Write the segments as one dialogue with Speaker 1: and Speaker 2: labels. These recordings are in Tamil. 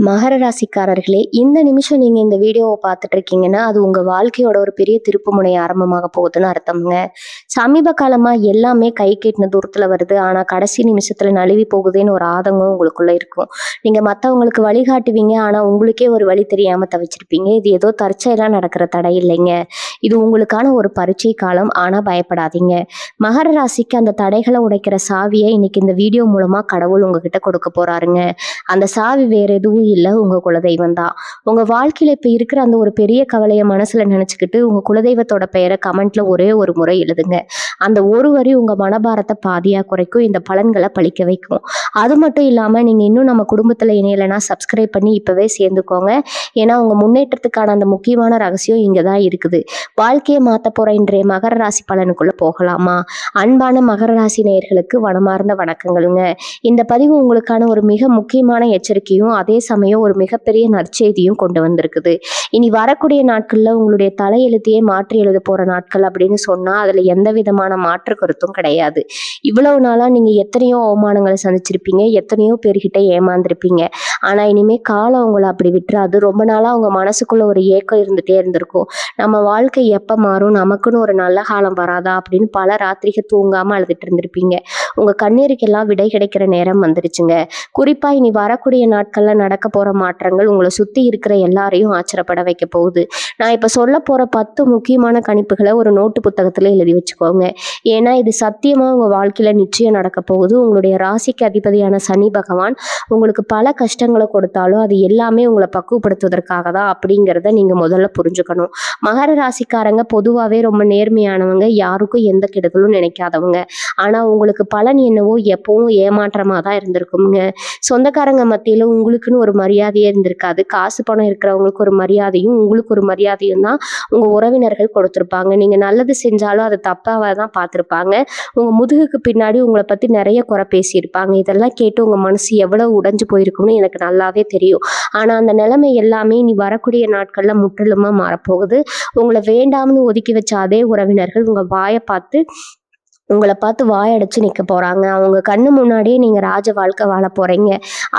Speaker 1: மகர ராசிக்காரர்களே, இந்த நிமிஷம் நீங்க இந்த வீடியோவை பார்த்துட்டு இருக்கீங்கன்னா, அது உங்க வாழ்க்கையோட ஒரு பெரிய திருப்புமுனை ஆரம்பமாக போகுதுன்னு அர்த்தம்ங்க. சமீப காலமா எல்லாமே கை கெட்டின தூரத்துல வருது. ஆனா கடைசி நிமிஷத்துல நழுவி போகுதேன்னு ஒரு ஆதங்கம் உங்களுக்குள்ள இருக்கும். நீங்க மத்தவங்களுக்கு வழிகாட்டுவீங்க. ஆனா உங்களுக்கே ஒரு வழி தெரியாம தவிச்சிருப்பீங்க. இது ஏதோ தற்செயலா நடக்கிற தடை இல்லைங்க. இது உங்களுக்கான ஒரு பரீட்சை காலம். ஆனா பயப்படாதீங்க. மகர ராசிக்கு அந்த தடைகளை உடைக்கிற சாவியை இன்னைக்கு இந்த வீடியோ மூலமா கடவுள் உங்ககிட்ட கொடுக்க போறாருங்க. அந்த சாவி வேற எதுவும் இல்ல, உங்க குலதெய்வம் தான். உங்க வாழ்க்கையில இப்ப இருக்கிற அந்த ஒரு பெரிய கவலைய மனசுல நினைச்சுக்கிட்டு உங்க குலதெய்வத்தோட பெயரை கமெண்ட்ல ஒரே ஒரு முறை எழுதுங்க. அந்த ஒரு வரி உங்க மனபாரத்தை பாதியா குறைக்கும், இந்த பலன்களை பழிக்க வைக்கும். அது மட்டும் இல்லாம நீங்க இன்னும் நம்ம குடும்பத்துல இணையலைன்னா சப்ஸ்கிரைப் பண்ணி இப்பவே சேர்ந்துக்கோங்க. ஏன்னா உங்க முன்னேற்றத்துக்கான அந்த முக்கியமான ரகசியம் இங்கதான் இருக்குது. வாழ்க்கையை மாத்த போற இன்றைய மகர ராசி பலனுக்குள்ள போகலாமா? அன்பான மகர ராசி நேயர்களுக்கு மனமார்ந்த வணக்கங்களுங்க. இந்த பதிவு உங்களுக்கான ஒரு மிக முக்கியமான எச்சரிக்கையும் அதே சமயம் ஒரு மிகப்பெரிய நற்செய்தியும் கொண்டு வந்திருக்குது. இனி வரக்கூடிய நாட்கள்ல உங்களுடைய தலையெழுத்தையே மாற்றி எழுத போற நாட்கள் அப்படின்னு சொன்னா அதுல எந்த விதமான மாற்று கருத்தும் கிடையாது. இவ்வளவு நாளா நீங்க எத்தனையோ அவமானங்களை சந்திச்சிருப்பீங்க, எத்தனையோ பேர்கிட்ட ஏமாந்துருப்பீங்க. ஆனா இனிமே காலம் உங்களை அப்படி விட்டுறாது. ரொம்ப நாளா உங்க மனசுக்குள்ள ஒரு ஏக்கம் இருந்துட்டே இருந்திருக்கும். நம்ம வாழ்க்கை எப்ப மாறும், நமக்குன்னு ஒரு நல்ல காலம் வராதா அப்படின்னு பல ராத்திரிக்கு தூங்காம அழுதுட்டு இருந்திருப்பீங்க. உங்க கண்ணீருக்கெல்லாம் விடை கிடைக்கிற நேரம் வந்துருச்சுங்க. குறிப்பா இனி வரக்கூடிய நாட்கள்ல நடக்க போற மாற்றங்கள் உங்களை சுத்தி இருக்கிற எல்லாரையும் ஆச்சரியப்பட வைக்க போகுது. நான் இப்ப சொல்ல போற 10 முக்கியமான கணிப்புகளை ஒரு நோட்டு புத்தகத்துல எழுதி வச்சுக்கோங்க. ஏன்னா இது சத்தியமா உங்க வாழ்க்கையில நிச்சயம் நடக்க போகுது. உங்களுடைய ராசிக்கு அதிபதியான சனி பகவான் உங்களுக்கு பல கஷ்டங்களை கொடுத்தாலும் அது எல்லாமே உங்களை பக்குவப்படுத்துவதற்காக தான் அப்படிங்கிறத நீங்க முதல்ல புரிஞ்சுக்கணும். மகர ராசிக்காரங்க பொதுவாகவே ரொம்ப நேர்மையானவங்க, யாருக்கும் எந்த கெடுதலும் நினைக்காதவங்க. ஆனா உங்களுக்கு பலன் என்னவோ எப்பவும் ஏமாற்றமா தான் இருந்திருக்குங்க. சொந்தக்காரங்க மத்தியில உங்களுக்குன்னு ஒரு மரியாதையே இருந்திருக்காது. காசு பணம் இருக்கிறவங்களுக்கு ஒரு மரியாதையும் உங்களுக்கு ஒரு மரியாதையும் தான் உங்க உறவினர்கள் கொடுத்திருப்பாங்க. நீங்க நல்லது செஞ்சாலும் அதை தப்பாக தான் பார்த்திருப்பாங்க. உங்க முதுகுக்கு பின்னாடி உங்களை பத்தி நிறைய குறை பேசியிருப்பாங்க. இதெல்லாம் கேட்டு உங்க மனசு எவ்வளவு உடைஞ்சு போயிருக்கும்னு எனக்கு நல்லாவே தெரியும். ஆனா அந்த நிலைமை எல்லாமே நீ வரக்கூடிய நாட்கள்ல முற்றிலுமா மாறப்போகுது. உங்களை வேண்டாம்னு ஒதுக்கி வச்ச அதே உறவினர்கள் உங்களை பார்த்து வாயடைச்சு நிற்க போறாங்க. அவங்க கண்ணு முன்னாடியே நீங்க ராஜ வாழ்க்கை வாழ போறீங்க.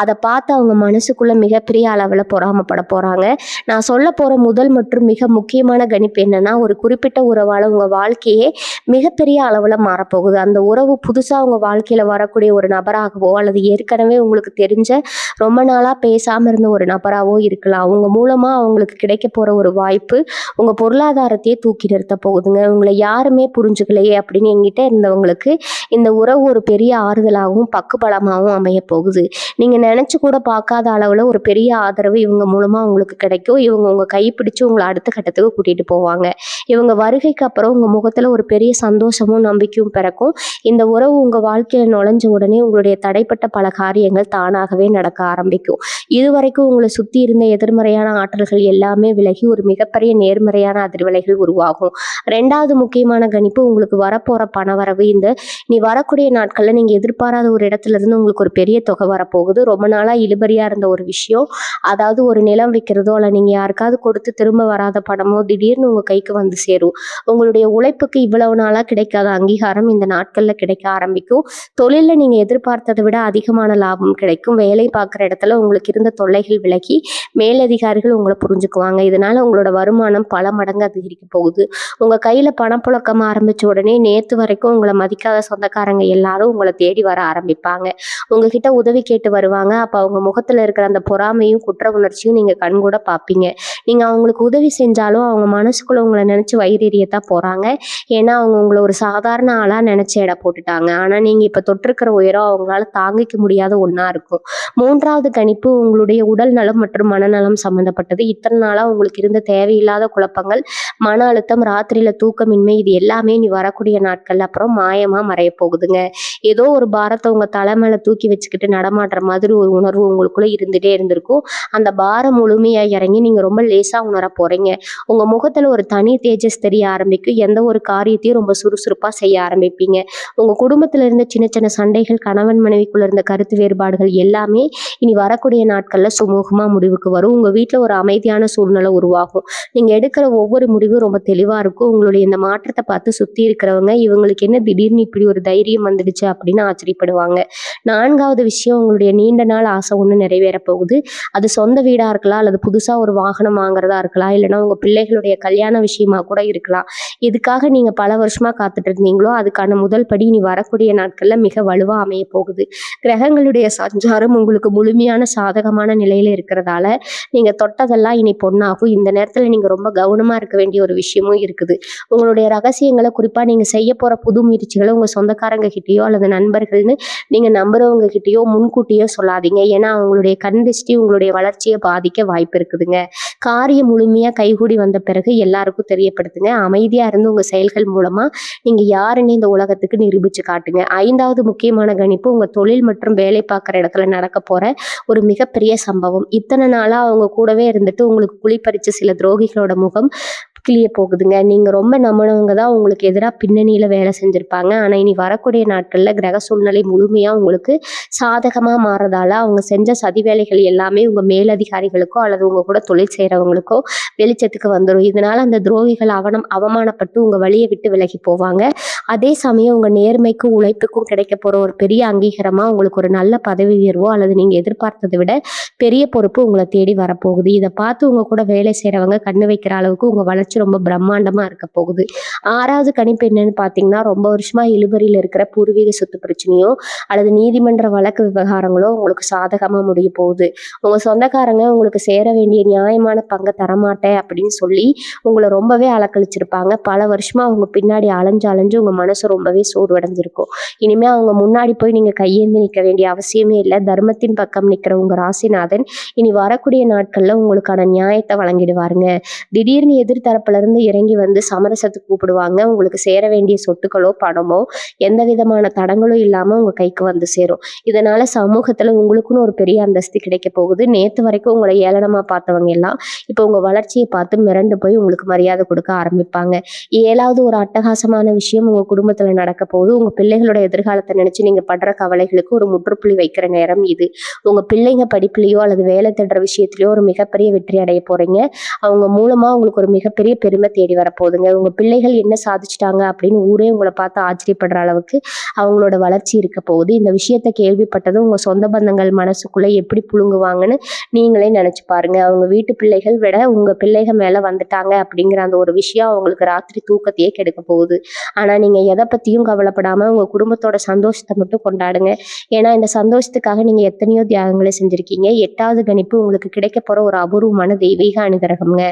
Speaker 1: அதை பார்த்து அவங்க மனசுக்குள்ள மிகப்பெரிய அளவில் பொறாமப்பட போறாங்க. நான் சொல்ல போற முதல் மற்றும் மிக முக்கியமான கணிப்பு என்னன்னா, ஒரு குறிப்பிட்ட உறவால உங்க வாழ்க்கையே மிகப்பெரிய அளவில் மாறப்போகுது. அந்த உறவு புதுசா உங்க வாழ்க்கையில வரக்கூடிய ஒரு நபராகவோ அல்லது ஏற்கனவே உங்களுக்கு தெரிஞ்ச ரொம்ப நாளா பேசாம இருந்த ஒரு நபராகவோ இருக்கலாம். அவங்க மூலமா அவங்களுக்கு கிடைக்க போற ஒரு வாய்ப்பு உங்க பொருளாதாரத்தையே தூக்கி நிறுத்த போகுதுங்க. உங்களை யாருமே புரிஞ்சுக்கலையே அப்படின்னு என்கிட்ட இருந்தவங்களுக்கு இந்த உறவு ஒரு பெரிய ஆறுதலாகவும் பக்குபலமாகவும் அமைய போகுது. நீங்க நினைச்சு கூட பார்க்காத அளவுல ஒரு பெரிய ஆதரவு இவங்க மூலமா உங்களுக்கு கிடைக்கும். இவங்க உங்க கைப்பிடிச்சு உங்களை அடுத்த கட்டத்துக்கு கூட்டிட்டு போவாங்க. இவங்க வருகைக்கு அப்புறம் உங்க முகத்துல ஒரு பெரிய சந்தோஷமும் நம்பிக்கையும் பிறக்கும். இந்த உறவு உங்க வாழ்க்கையில நுழைஞ்ச உடனே உங்களுடைய தடைப்பட்ட பல காரியங்கள் தானாகவே நடக்க ஆரம்பிக்கும். இதுவரைக்கும் உங்களை சுத்தி இருந்த எதிர்மறையான ஆற்றல்கள் எல்லாமே விலகி ஒரு மிகப்பெரிய நேர்மறையான அதிர்வலைகள் உருவாகும். 2வது முக்கியமான கணிப்பு, உங்களுக்கு வரப்போற பணவரவு. நீ வரக்கூடிய நாட்கள்ல நீங்க எதிர்பாராத ஒரு இடத்துல இருந்து உங்களுக்கு ஒரு பெரிய தொகை வரப்போகுது. ரொம்ப நாளா இழுபறியா இருந்த ஒரு விஷயம், அதாவது ஒரு நிலம் விற்கிறதோ அல்ல நீங்க யாருக்காவது கொடுத்து திரும்ப வராத பணமோ திடீர்னு உங்க கைக்கு வந்து சேரும். உங்களுடைய உழைப்புக்கு இவ்வளவு நாளா கிடைக்காத அங்கீகாரம் இந்த நாட்கள்ல கிடைக்க ஆரம்பிக்கும். தொழில்ல நீங்க எதிர்பார்த்ததை விட அதிகமான லாபம் கிடைக்கும். வேலை பார்க்குற இடத்துல உங்களுக்கு இருந்த தொல்லைகள் விலகி மேலதிகாரிகள் உங்களை புரிஞ்சுக்குவாங்க. இதனால உங்களோட வருமானம் பல மடங்கு அதிகரிக்க போகுது. உங்க கையில பணப்புழக்கம் ஆரம்பிச்ச உடனே நேத்து வரைக்கும் உங்களை மதிக்காத சொந்தக்காரங்க எல்லாரும் உங்களை தேடி வர ஆரம்பிப்பாங்க. உங்ககிட்ட உதவி கேட்டு வருவாங்க. அப்ப அவங்க முகத்துல இருக்கிற அந்த பொறாமையும் குற்ற உணர்ச்சியும் நீங்க கண்கூட பார்ப்பீங்க. நீங்க அவங்களுக்கு உதவி செஞ்சாலும் அவங்க மனசுக்குள்ள உங்களை நினைச்சு வயிறெறியத்தான் போறாங்க. ஏன்னா அவங்க உங்களை ஒரு சாதாரண ஆளா நினைச்சு எடை போட்டுட்டாங்க. ஆனா நீங்க இப்ப தொட்டிருக்கிற உயரம் அவங்களால தாங்கிக்க முடியாத ஒண்ணா இருக்கும். 3வது கணிப்பு, உங்களுடைய உடல் நலம் மற்றும் மனநலம் சம்பந்தப்பட்டது. இத்தனை நாளா உங்களுக்கு இருந்த தேவையில்லாத குழப்பங்கள், மன அழுத்தம், ராத்திரியில தூக்கமின்மை, இது எல்லாமே நீ வரக்கூடிய நாட்கள்ல அப்புறம் மாயமா மறைய போகுதுங்க. ஏதோ ஒரு பாரத்தை உங்க தலை மேல தூக்கி வச்சுக்கிட்டு நடமாடுற மாதிரி ஒரு உணர்வு உங்களுக்குள்ள இருந்துட்டே இருந்திருக்கும். அந்த பாரம் முழுமையா இறங்கி நீங்க ரொம்ப லேசா உணர போறீங்க. உங்க முகத்துல ஒரு தனி தேஜஸ் தெரிய ஆரம்பிக்கும். எந்த ஒரு காரியத்தையும் ரொம்ப சுறுசுறுப்பா செய்ய ஆரம்பிப்பீங்க. உங்க குடும்பத்துல இருந்த சின்ன சின்ன சண்டைகள், கணவன் மனைவிக்குள்ள இருந்த கருத்து வேறுபாடுகள் எல்லாமே இனி வரக்கூடிய நாட்கள்ல சுமூகமா முடிவுக்கு வரும். உங்க வீட்ல ஒரு அமைதியான சூழ்நிலை உருவாகும். நீங்க எடுக்கிற ஒவ்வொரு முடிவும் ரொம்ப தெளிவா இருக்கும். உங்களுடைய இந்த மாற்றத்த பார்த்து சுத்தி இருக்கிறவங்க, இவங்களுக்கு என்ன திடீர்னு இப்படி ஒரு தைரியம் வந்துடுச்சு அப்படின்னு ஆச்சரியப்படுவாங்க. 4வது விஷயம், உங்களுடைய நீண்ட நாள் ஆசை ஒண்ணு நிறைவேற போகுது. அது சொந்த வீடா இருக்கலாம், அல்லது புதுசா ஒரு வாகனம் வாங்குறதா இருக்கலாம், இல்லைன்னா உங்க பிள்ளைகளுடைய கல்யாண விஷயமா கூட இருக்கலாம். எதுக்காக நீங்க பல வருஷமா காத்துட்டு இருந்தீங்களோ அதுக்கான முதல் படி இனி வரக்கூடிய நாட்கள்ல மிக வலுவா அமைய போகுது. கிரகங்களுடைய சஞ்சாரம் உங்களுக்கு முழுமையான சாதகமான நிலையில இருக்கிறதால நீங்க தொட்டதெல்லாம் இனி பொன்னாகும். இந்த நேரத்துல நீங்க ரொம்ப கவனமா இருக்க வேண்டிய ஒரு விஷயமும் இருக்குது. உங்களுடைய ரகசியங்களை, குறிப்பா நீங்க செய்ய போற புது முயற்சிகளை உங்க சொந்தக்காரங்க கிட்டயோ அல்லது நண்பர்கள்னு நீங்க நம்புறவங்க கிட்டயோ முன்கூட்டியோ சொல்லாதீங்க. ஏன்னா அவங்களுடைய கண் திருஷ்டி உங்களுடைய வளர்ச்சியை பாதிக்க வாய்ப்பு இருக்குதுங்க. காரியம் முழுமையா கைகூடி வந்த பிறகு எல்லாருக்கும் தெரியப்படுத்துங்க. அமைதியா இருந்து உங்க செயல்கள் மூலமா நீங்க யாருன்னு இந்த உலகத்துக்கு நிரூபிச்சு காட்டுங்க. 5வது முக்கியமான கணிப்பு, உங்க தொழில் மற்றும் வேலை பார்க்குற இடத்துல நடக்க போற ஒரு மிகப்பெரிய சம்பவம். இத்தனை நாளா அவங்க கூடவே இருந்துட்டு உங்களுக்கு குழிப்பறிச்ச சில துரோகிகளோட முகம் கிளிய போகுதுங்க. நீங்க ரொம்ப நம்பினவங்க தான் உங்களுக்கு எதிரா பின்னணியில வேலை செஞ்சிருப்பாங்க. ஆனா இனி வரக்கூடிய நாட்கள்ல கிரக சூழ்நிலை முழுமையா உங்களுக்கு சாதகமா மாறதால அவங்க செஞ்ச சதி வேலைகள் எல்லாமே உங்க மேலதிகாரிகளுக்கோ அல்லது உங்க கூட தொழில் செய்யறவங்களுக்கோ வெளிச்சத்துக்கு வந்துடும். இதனால அந்த துரோகிகள் அவமானப்பட்டு உங்க வழியை விட்டு விலகி போவாங்க. அதே சமயம் உங்க நேர்மைக்கும் உழைப்புக்கும் கிடைக்க போற ஒரு பெரிய அங்கீகாரமா உங்களுக்கு ஒரு நல்ல பதவி உயர்வோ அல்லது நீங்க எதிர்பார்த்ததை விட பெரிய பொறுப்பு உங்களை தேடி வரப்போகுது. இதை பார்த்து உங்க கூட வேலை செய்யறவங்க கண்ணு வைக்கிற அளவுக்கு உங்க வளர்ச்சி ரொம்ப பிரம்மாண்டமா இருக்க போகுது. 6வது கணிப்பு என்னன்னு பாத்தீங்கன்னா, ரொம்ப வருஷமா இழுபறியில இருக்கிற பூர்வீக சொத்து பிரச்சனையோ அல்லது நீதிமன்ற வழக்கு விவகாரங்களோ உங்களுக்கு சாதகமா முடிய போகுது. உங்க சொந்தக்காரங்க உங்களுக்கு சேர வேண்டிய நியாயமான பங்கை தரமாட்டேன் அப்படின்னு சொல்லி உங்களை ரொம்பவே அலக்கழிச்சிருப்பாங்க. பல வருஷமா அவங்க பின்னாடி அலைஞ்சு அலைஞ்சு உங்க மனசு ரொம்பவே சோர்வடைஞ்சிருக்கும். இனிமே அவங்க முன்னாடி போய் நீங்க கையேந்தி நிற்க வேண்டிய அவசியமே இல்லை. தர்மத்தின் பக்கம் நிற்கிற உங்க ராசிநாதன் இனி வரக்கூடிய நாட்கள்ல உங்களுக்கான நியாயத்தை வழங்கிடுவாருங்க. திடீர்னு எதிர்த்தரப்புல இருந்து இறங்கி வந்து சமரசத்துக்கு கூப்பிடுவாங்க. உங்களுக்கு சேர வேண்டிய சொத்துக்களோ பணமோ எந்த விதமான தடங்களும் இல்லாம உங்க கைக்கு வந்து சேரும். இதனால சமூகத்துல உங்களுக்குன்னு ஒரு பெரிய அந்தஸ்து கிடைக்க போகுது. நேத்து வரைக்கும் உங்களை ஏளனமா பார்த்தவங்க எல்லாம் இப்போ உங்க வளர்ச்சியை பார்த்து மிரண்டு போய் உங்களுக்கு மரியாதை கொடுக்க ஆரம்பிப்பாங்க. 7வது ஒரு அட்டகாசமான விஷயம் உங்க குடும்பத்துல நடக்க போகுது. உங்க பிள்ளைகளோட எதிர்காலத்தை நினைச்சு நீங்க படுற கவலைகளுக்கு ஒரு முற்றுப்புள்ளி வைக்கிற நேரம் இது. உங்க பிள்ளைங்க படிப்புலயோ அல்லது வேலை தேடுற விஷயத்திலயோ ஒரு மிகப்பெரிய வெற்றி அடைய போறீங்க. அவங்க மூலமா உங்களுக்கு ஒரு மிகப்பெரிய பெருமை தேடி வரப்போகுதுங்க. உங்க பிள்ளைகள் என்ன சாதிச்சிட்டாங்க அப்படின்னு ஊரே உங்களை பார்த்து ஆச்சரியப்படுற அளவுக்கு அவங்களோட வளர்ச்சி இருக்க போகுது. இந்த விஷயத்த கேள்விப்பட்டதும் உங்க சொந்த பந்தங்கள் மனசுக்குள்ள எப்படி புழுங்குவாங்கன்னு நீங்களே நினைச்சு பாருங்க. அவங்க வீட்டு பிள்ளைகள் விட உங்க பிள்ளைகள் மேல வந்துட்டாங்க அப்படிங்கிற அந்த ஒரு விஷயம் அவங்களுக்கு ராத்திரி தூக்கத்தையே கெடுக்க போகுது. ஆனா நீங்க எதை பத்தியும் கவலைப்படாம உங்க குடும்பத்தோட சந்தோஷத்தை மட்டும் கொண்டாடுங்க. ஏன்னா இந்த சந்தோஷத்துக்காக நீங்க எத்தனையோ தியாகங்களை செஞ்சிருக்கீங்க. 8வது கணிப்பு, உங்களுக்கு கிடைக்க போற ஒரு அபூர்வமான தெய்வீக அனுகிரகம்ங்க.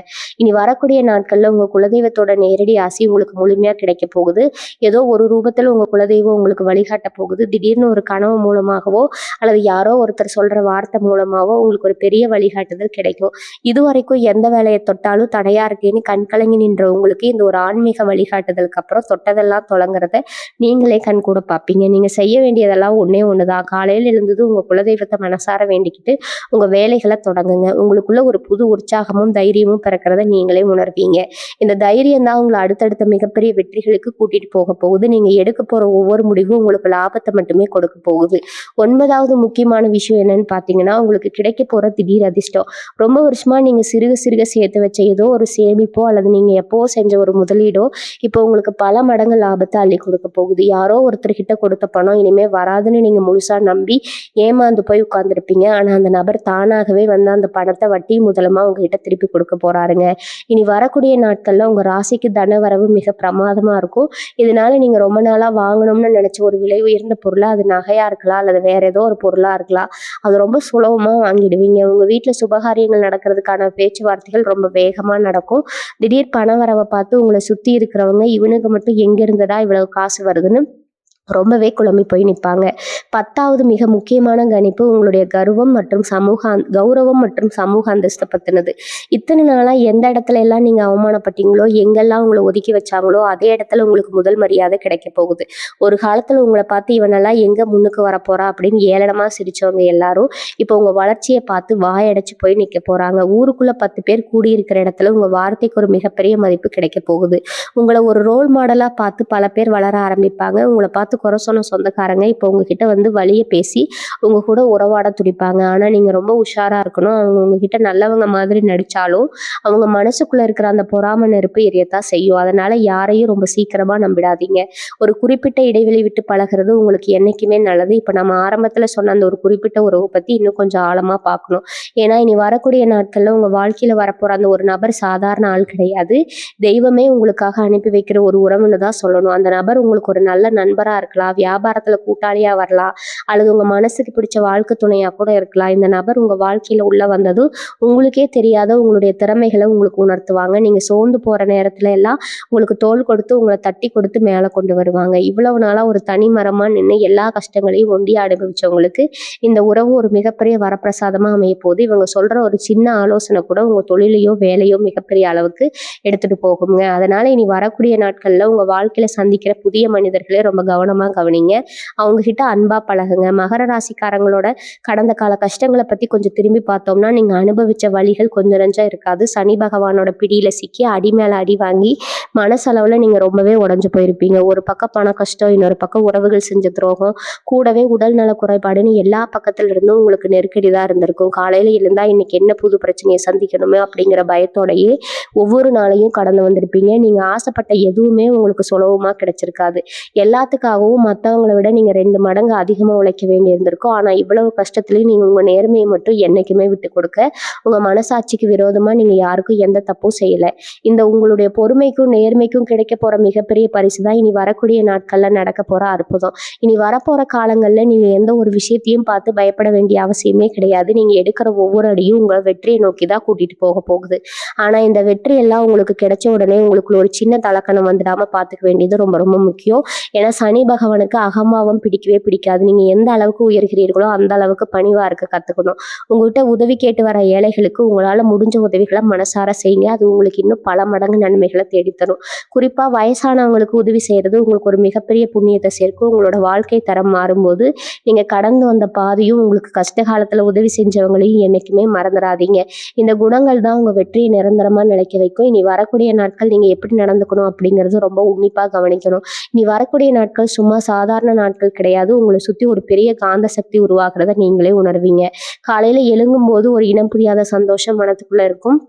Speaker 1: இனி வரக்கூடிய நாட்கள்ல உங்க குலதெய்வத்தோட நேரடி ஆசி உங்களுக்கு முழுமையா கிடைக்க போகுது. ஏதோ ஒரு ரூபத்துல உங்க குலதெய்வம் உங்களுக்கு வழிகாட்ட போகுது. திடீர்னு ஒரு கனவு மூலமாகவோ அல்லது யாரோ ஒருத்தர் சொல்ற வார்த்தை மூலமாவோ உங்களுக்கு ஒரு பெரிய வழிகாட்டுதல் கிடைக்கும். இதுவரைக்கும் எந்த வேலையை தொட்டாலும் தடையா இருக்கேன்னு கண்கலங்கி நின்ற உங்களுக்கு இந்த ஒரு ஆன்மீக வழிகாட்டுதலுக்கு அப்புறம் தொட்டதெல்லாம் தொடங்குறத நீங்களே கண் கூட பார்ப்பீங்க. நீங்க செய்ய வேண்டியதெல்லாம் ஒண்ணே ஒண்ணுதான். காலையில் எழுந்தது உங்க குலதெய்வத்தை மனசார வேண்டிக்கிட்டு உங்க வேலைகளை தொடங்குங்க. உங்களுக்குள்ள ஒரு புது உற்சாகமும் தைரியமும் பிறக்கிறத நீங்களே உணர்வீங்க. இந்த தைரியம் தான் உங்களை அடுத்தடுத்த மிகப்பெரிய வெற்றிகளுக்கு கூட்டிட்டு போக போகுது. நீங்க எடுக்க போற ஒவ்வொரு முடிவும் உங்களுக்கு லாபத்தை மட்டுமே கொடுக்க போகுது. 9வது முக்கியமான விஷயம் என்னன்னு பாத்தீங்கன்னா, உங்களுக்கு கிடைக்க போற திடீர் அதிர்ஷ்டம். ரொம்ப வருஷமா நீங்க சிறுக சிறுக சேர்த்து வச்ச ஏதோ ஒரு சேமிப்போ அல்லது நீங்க எப்போ செஞ்ச ஒரு முதலீடோ இப்போ உங்களுக்கு பல மடங்கு லாபத்தை அள்ளி கொடுக்க போகுது. யாரோ ஒருத்தர்கிட்ட கொடுத்த பணம் இனிமே வராதுன்னு நீங்க முழுசா நம்பி ஏமாந்து போய் உட்கார்ந்துருப்பீங்க. ஆனா அந்த நபர் தானாகவே வந்து அந்த பணத்தை வட்டி முதலமா உங்ககிட்ட திருப்பி கொடுக்க போறாருங்க. இனி வரக்கூடிய நாட்கள்ல உங்க ராசிக்கு தன வரவு மிக பிரமாதமா இருக்கும். இதனால நீங்க ரொம்ப நாளா வாங்கணும்னு நினைச்ச ஒரு விலை உயர்ந்த பொருளா, அது நகையா இருக்கலாம் அல்லது வேற ஏதோ ஒரு பொருளா இருக்கலாம், அது ரொம்ப சுலபமா வாங்கிடுவீங்க. உங்க வீட்டுல சுபகாரியங்கள் நடக்கிறதுக்கான பேச்சுவார்த்தைகள் ரொம்ப வேகமா நடக்கும். திடீர் பண வரவை பார்த்து உங்களை சுத்தி இருக்கிறவங்க இவனுக்கு மட்டும் எங்க இருந்ததா இவ்வளவு காசு வருதுன்னு ரொம்பவே குழம்பி போய் நிற்பாங்க. 10வது மிக முக்கியமான கணிப்பு உங்களுடைய கௌரவம் மற்றும் சமூக அந்தஸ்தை பத்தினது. இத்தனை நாளா எந்த இடத்துல எல்லாம் நீங்க அவமானப்பட்டீங்களோ, எங்கெல்லாம் உங்களை ஒதுக்கி வச்சாங்களோ அதே இடத்துல உங்களுக்கு முதல் மரியாதை கிடைக்க போகுது. ஒரு காலத்துல உங்களை பார்த்து இவனெல்லாம் எங்க முன்னுக்கு வரப்போறா அப்படின்னு ஏளனமா சிரிச்சவங்க எல்லாரும் இப்போ உங்க வளர்ச்சியை பார்த்து வாயடைச்சு போய் நிக்க போறாங்க. ஊருக்குள்ள 10 பேர் கூடியிருக்கிற இடத்துல உங்க வார்த்தைக்கு ஒரு மிகப்பெரிய மதிப்பு கிடைக்க போகுது. உங்களை ஒரு ரோல் மாடலா பார்த்து பல பேர் வளர ஆரம்பிப்பாங்க. உங்களை பார்த்து குறை சொன்ன சொந்தக்காரங்க இப்போ உங்ககிட்ட வந்து வழிய பேசி உங்க கூட உறவாட துடிப்பாங்க. ஆனா நீங்க ரொம்ப உஷாரா இருக்கணும். அவங்க உங்ககிட்ட நல்லவங்க மாதிரி நடிச்சாலும் அவங்க மனசுக்குள்ள இருக்கிற அந்த பொறாம நெருப்பு எரியத்தான் செய்யும். அதனால யாரையும் ரொம்ப சீக்கிரமா நம்பிடாதீங்க. ஒரு குறிப்பிட்ட இடைவெளி விட்டு பழகிறது உங்களுக்கு என்னைக்குமே நல்லது. இப்ப நம்ம ஆரம்பத்துல சொன்ன அந்த ஒரு குறிப்பிட்ட உறவு பத்தி இன்னும் கொஞ்சம் ஆழமா பார்க்கணும். ஏன்னா இனி வரக்கூடிய நாட்கள்ல உங்க வாழ்க்கையில வரப்போற அந்த ஒரு நபர் சாதாரண ஆள் கிடையாது. தெய்வமே உங்களுக்காக அனுப்பி வைக்கிற ஒரு உறவுன்னு தான் சொல்லணும். அந்த நபர் உங்களுக்கு ஒரு நல்ல நண்பரா இருக்கலாம், வியாபாரத்துல கூட்டாளியா வரலாம், அல்லது உங்க மனசுக்கு பிடிச்ச வாழ்க்கை துணையா கூட இருக்கலாம். இந்த நபர் உங்க வாழ்க்கையில உள்ள வந்ததும் உங்களுக்கே தெரியாத உங்களுடைய திறமைகளை உங்களுக்கு உணர்த்துவாங்க. நீங்க சோர்ந்து போற நேரத்துல எல்லாம் உங்களுக்கு தோள் கொடுத்து உங்களை தட்டி கொடுத்து மேல கொண்டு வருவாங்க. இவ்வளவு நாளா ஒரு தனி மரமா நின்று எல்லா கஷ்டங்களையும் ஒண்டியா அனுபவிச்சவங்களுக்கு இந்த உறவு ஒரு மிகப்பெரிய வரப்பிரசாதமா அமைய போது. இவங்க சொல்ற ஒரு சின்ன ஆலோசனை கூட உங்க தொழிலையோ வேலையோ மிகப்பெரிய அளவுக்கு எடுத்துட்டு போகுங்க. அதனால இனி வரக்கூடிய நாட்கள்ல உங்க வாழ்க்கையில சந்திக்கிற புதிய மனிதர்களே ரொம்ப கவனமா கவனிங்க. அவங்க கிட்ட அன்பா பழகுங்க. மகர ராசிக்காரங்களோட கடந்த கால கஷ்டங்களை பத்தி கொஞ்சம் திரும்பி பார்த்தோம்னா நீங்க அனுபவிச்ச வழிகள் கொஞ்சம் நெஞ்சா இருக்காது. சனி பகவானோட பிடியில சிக்கி அடி மேல அடி வாங்கி மனசளவுல நீங்க ரொம்பவே உடைஞ்சு போயிருப்பீங்க. ஒரு பக்கம் பண கஷ்டம், இன்னொரு பக்கம் உறவுகள் செஞ்ச துரோகம், கூடவே உடல் நல குறைபாடுன்னு எல்லா பக்கத்துல இருந்தும் உங்களுக்கு நெருக்கடி தான் இருந்திருக்கும். காலையில எழுந்தா இன்னைக்கு என்ன புது பிரச்சனையை சந்திக்கணுமே அப்படிங்கிற பயத்தோடையே ஒவ்வொரு நாளையும் கடந்து வந்திருப்பீங்க. நீங்க ஆசைப்பட்ட எதுவுமே உங்களுக்கு சுலபமா கிடைச்சிருக்காது. எல்லாத்துக்காகவும் மற்றவங்களை விட நீங்க 2 மடங்கு அதிகமா உழைக்க வேண்டி இருந்திருக்கும். ஆனா இவ்வளவு கஷ்டத்துலயும் நீங்க உங்க நேர்மையை மட்டும் என்னைக்குமே விட்டு கொடுக்க, உங்க மனசாட்சிக்கு விரோதமா நீங்க யாருக்கும் எந்த தப்பும் செய்யல. இந்த உங்களுடைய பொறுமைக்கும் நேர்மைக்கும் கிடைக்க போற மிகப்பெரிய பரிசு தான் இனி வரக்கூடிய நாட்கள்ல நடக்க போற அற்புதம். இனி வரப்போற காலங்கள்ல நீங்க எந்த ஒரு விஷயத்தையும் பார்த்து பயப்பட வேண்டிய அவசியமே கிடையாது. நீங்க எடுக்கிற ஒவ்வொரு அடியும் உங்களை வெற்றியை நோக்கி தான் கூட்டிட்டு போக போகுது. ஆனா இந்த வெற்றி எல்லாம் உங்களுக்கு கிடைச்ச உடனே உங்களுக்குள்ள ஒரு சின்ன தலக்கணம் வந்துடாம பார்த்துக்க வேண்டியது ரொம்ப ரொம்ப முக்கியம். ஏன்னா சனி பகவானுக்கு அகம்பாவம் பிடிக்கவே பிடிக்காது. நீங்க எந்த அளவுக்கு உயர்கிறீர்களோ அந்த அளவுக்கு பணிவா இருக்க கத்துக்கணும். உங்ககிட்ட உதவி கேட்டு வர ஏழைகளுக்கு உங்களால முடிஞ்ச உதவிகளை மனசார செய்யுங்க. அது உங்களுக்கு இன்னும் பல மடங்கு நன்மைகளை தேடித்தரும். குறிப்பா வயசானவங்களுக்கு உதவி செய்யறது உங்களுக்கு ஒரு மிகப்பெரிய புண்ணியத்தை சேர்க்கும். உங்களோட வாழ்க்கை தரம் மாறும்போது நீங்க கடந்து வந்த பாதையும் உங்களுக்கு கஷ்ட காலத்துல உதவி செஞ்சவங்களையும் என்னைக்குமே மறந்துடாதீங்க. இந்த குணங்கள் தான் உங்க வெற்றியை நிரந்தரமா நிலைக்க வைக்கும். இனி வரக்கூடிய நாட்கள் நீங்க எப்படி நடந்துக்கணும் அப்படிங்கிறது ரொம்ப உன்னிப்பா கவனிக்கணும். இனி வரக்கூடிய நாட்கள் சும்மா சாதாரண நாட்கள் கிடையாது. உங்களை சுத்தி ஒரு பெரிய காந்த சக்தி உருவாக்குறத நீங்களே உணர்வீங்க. காலையில எழும்பும் போது ஒரு இனம் புரியாத சந்தோஷம் மனத்துக்குள்ள இருக்கும்.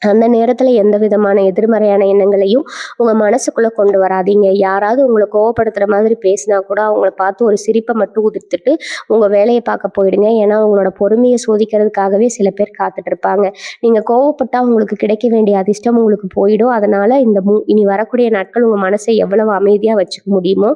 Speaker 1: அந்த நேரத்துல எந்த விதமான எதிர்மறையான எண்ணங்களையும் உங்க மனசுக்குள்ள கொண்டு வராதீங்க. யாராவது உங்களை கோவப்படுத்துற மாதிரி பேசினா கூட அவங்கள பார்த்து ஒரு சிரிப்பை மட்டும் உதிர்த்துட்டு உங்க வேலையை பார்க்க போயிடுங்க. ஏன்னா உங்களோட பொறுமையை சோதிக்கிறதுக்காகவே சில பேர் காத்துட்டு இருப்பாங்க. நீங்க கோவப்பட்டா உங்களுக்கு கிடைக்க வேண்டிய அதிர்ஷ்டம் உங்களுக்கு போயிடும். அதனால இனி வரக்கூடிய நாட்கள் உங்க மனசை எவ்வளவு அமைதியா வச்சுக்க முடியுமோ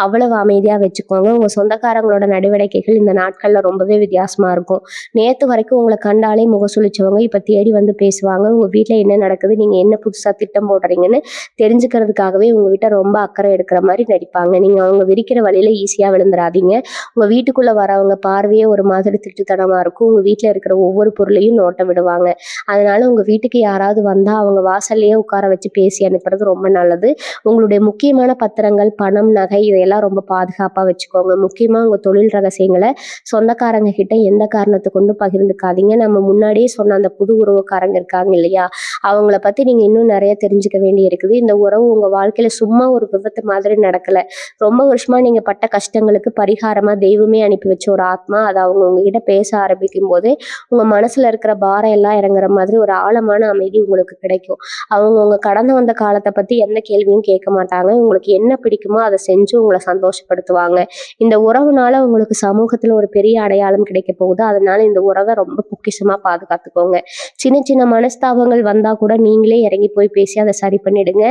Speaker 1: அவ்வளவு அமைதியா வச்சுக்கோங்க. உங்க சொந்தக்காரங்களோட நடவடிக்கைகள் இந்த நாட்கள்ல ரொம்பவே வித்தியாசமா இருக்கும். நேத்து வரைக்கும் உங்களை கண்டாலே முகசுளிச்சவங்க இப்ப தேடி வந்து பேசுவாங்க. உங்க வீட்டுல என்ன நடக்குது, நீங்க என்ன புதுசா திட்டம் போடுறீங்கன்னு தெரிஞ்சுக்கிறதுக்காகவே உங்ககிட்ட ரொம்ப அக்கறை எடுக்கிற மாதிரி நடிப்பாங்க. நீங்க அவங்க விரிக்கிற வழியில ஈஸியா விழுந்துடாதீங்க. உங்க வீட்டுக்குள்ள வரவங்க பார்வையே ஒரு மாதிரி திட்டுத்தனமா இருக்கும். உங்க வீட்டுல இருக்கிற ஒவ்வொரு பொருளையும் நோட்ட விடுவாங்க. அதனால உங்க வீட்டுக்கு யாராவது வந்தா அவங்க வாசல்லையே உட்கார வச்சு பேசி அனுப்புறது ரொம்ப நல்லது. உங்களுடைய முக்கியமான பத்திரங்கள், பணம், நகை இதையெல்லாம் ரொம்ப பாதுகாப்பா வச்சுக்கோங்க. முக்கியமா உங்க தொழில் ரகசியங்களை சொந்தக்காரங்க கிட்ட எந்த காரணத்தை கொண்டு பகிர்ந்துக்காதீங்க. நம்ம முன்னாடியே சொன்ன அந்த புது உறவுக்காரங்க இருக்காங்க இல்லையா, அவங்கள பத்தி நீங்க இன்னும் நிறைய தெரிஞ்சுக்க வேண்டி இருக்குது. இந்த உறவு உங்க வாழ்க்கையில சும்மா ஒரு விபத்து மாதிரி நடக்கல. ரொம்ப வருஷமா நீங்க பட்ட கஷ்டங்களுக்கு பரிகாரமா தெய்வமே அனுப்பி வச்ச ஒரு ஆத்மா. அது அவங்க உங்ககிட்ட பேச ஆரம்பிக்கும் போதே உங்க மனசுல இருக்கிற பாரம் எல்லாம் இறங்குற மாதிரி ஒரு ஆழமான அமைதி உங்களுக்கு கிடைக்கும். அவங்க உங்க கடந்து வந்த காலத்தை பத்தி எந்த கேள்வியும் கேட்க மாட்டாங்க. உங்களுக்கு என்ன பிடிக்குமோ அதை செஞ்சு உங்களை சந்தோஷப்படுத்துவாங்க. இந்த உறவுனால உங்களுக்கு சமூகத்துல ஒரு பெரிய அடையாளம் கிடைக்க போகுது. அதனால இந்த உறவை ரொம்ப பொக்கிஷமா பாதுகாத்துக்கோங்க. சின்ன சின்ன மனஸ்தாபங்கள் வந்தா கூட நீங்களே இறங்கி போய் பேசி அதை சரி பண்ணிடுங்க.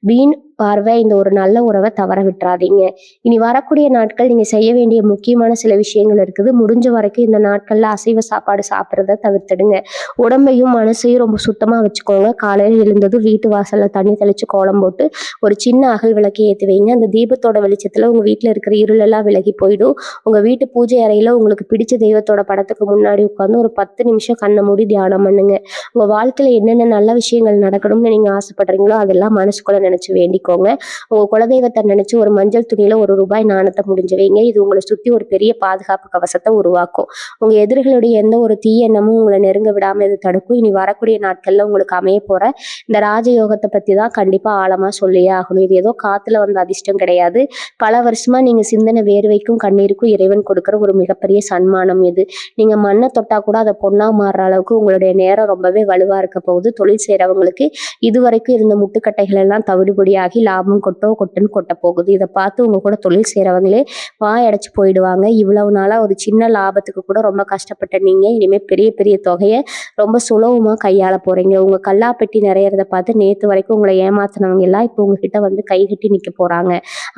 Speaker 1: வீண் பார்வை இந்த ஒரு நல்ல உறவை தவற விட்டுறாதீங்க. இனி வரக்கூடிய நாட்கள் நீங்க செய்ய வேண்டிய முக்கியமான சில விஷயங்கள் இருக்குது. முடிஞ்ச வரைக்கும் இந்த நாட்கள்ல அசைவ சாப்பாடு சாப்பிட்றத தவிர்த்துடுங்க. உடம்பையும் மனசையும் ரொம்ப சுத்தமா வச்சுக்கோங்க. காலையில எழுந்ததும் வீட்டு வாசல்ல தண்ணி தெளிச்சு கோலம் போட்டு ஒரு சின்ன அகல் விளக்கு ஏத்தி வைங்க. அந்த தீபத்தோட வெளிச்சத்துல உங்க வீட்டுல இருக்கிற இருளெல்லாம் விலகி போயிடும். உங்க வீட்டு பூஜை அறையில உங்களுக்கு பிடிச்ச தெய்வத்தோட படத்துக்கு முன்னாடி உட்காந்து ஒரு 10 நிமிஷம் கண்ணை மூடி தியானம் பண்ணுங்க. உங்க வாழ்க்கையில என்னென்ன நல்ல விஷயங்கள் நடக்கணும்னு நீங்க ஆசைப்படுறீங்களோ அதெல்லாம் மனசுக்குள்ள நினைச்சு வேண்டிக்கோங்க. உங்க குலதெய்வத்தை நினைச்சு ஒரு மஞ்சள் துணியில ₹1 நாணயத்தை முடிஞ்சு வைங்க. இது உங்களை சுத்தி ஒரு பெரிய பாதுகாப்பு கவசத்தை உருவாக்கும். உங்க எதிரிகளுடைய எந்த ஒரு தீய எண்ணமும் உங்களை நெருங்க விடாம இது தடுக்கும். இனி வரக்கூடிய நாட்கள்ல உங்களுக்கு அமைய போற இந்த ராஜயோகத்தை பத்தி தான் கண்டிப்பா ஆழமா சொல்லியே ஆகணும். இது ஏதோ காத்துல வந்த அதிர்ஷ்டம் கிடையாது. பல வருஷமா நீங்க சிந்தனை வேர்வைக்கும் கண்ணீருக்கும் இறைவன் கொடுக்கிற ஒரு மிகப்பெரிய சன்மானம் இது. நீங்க மண்ணை தொட்டா கூட அதை பொண்ணா மாறுற அளவுக்கு உங்களுடைய நேரம் ரொம்பவே வலுவா இருக்க போகுது. தொழில் செய்யறவங்களுக்கு இதுவரைக்கும் இருந்த முட்டுக்கட்டைகள் எல்லாம் தவிடுபடியாகி லாபம் கொட்டுன்னு கொட்ட போகுது. இதை பார்த்து உங்க கூட தொழில் செய்யறவங்களே வாய் அடைச்சு போயிடுவாங்க. இவ்வளவு நாளா ஒரு சின்ன லாபத்துக்கு கூட ரொம்ப கஷ்டப்பட்ட நீங்க இனிமே பெரிய பெரிய தொகையை ரொம்ப சுலபமா கையாள போறீங்க. உங்க கல்லாப்பெட்டி நிறையறத பார்த்து நேத்து வரைக்கும் உங்களை ஏமாத்தினவங்க எல்லாம் இப்போ உங்ககிட்ட வந்து கைகட்டி நிக்க போறாங்க.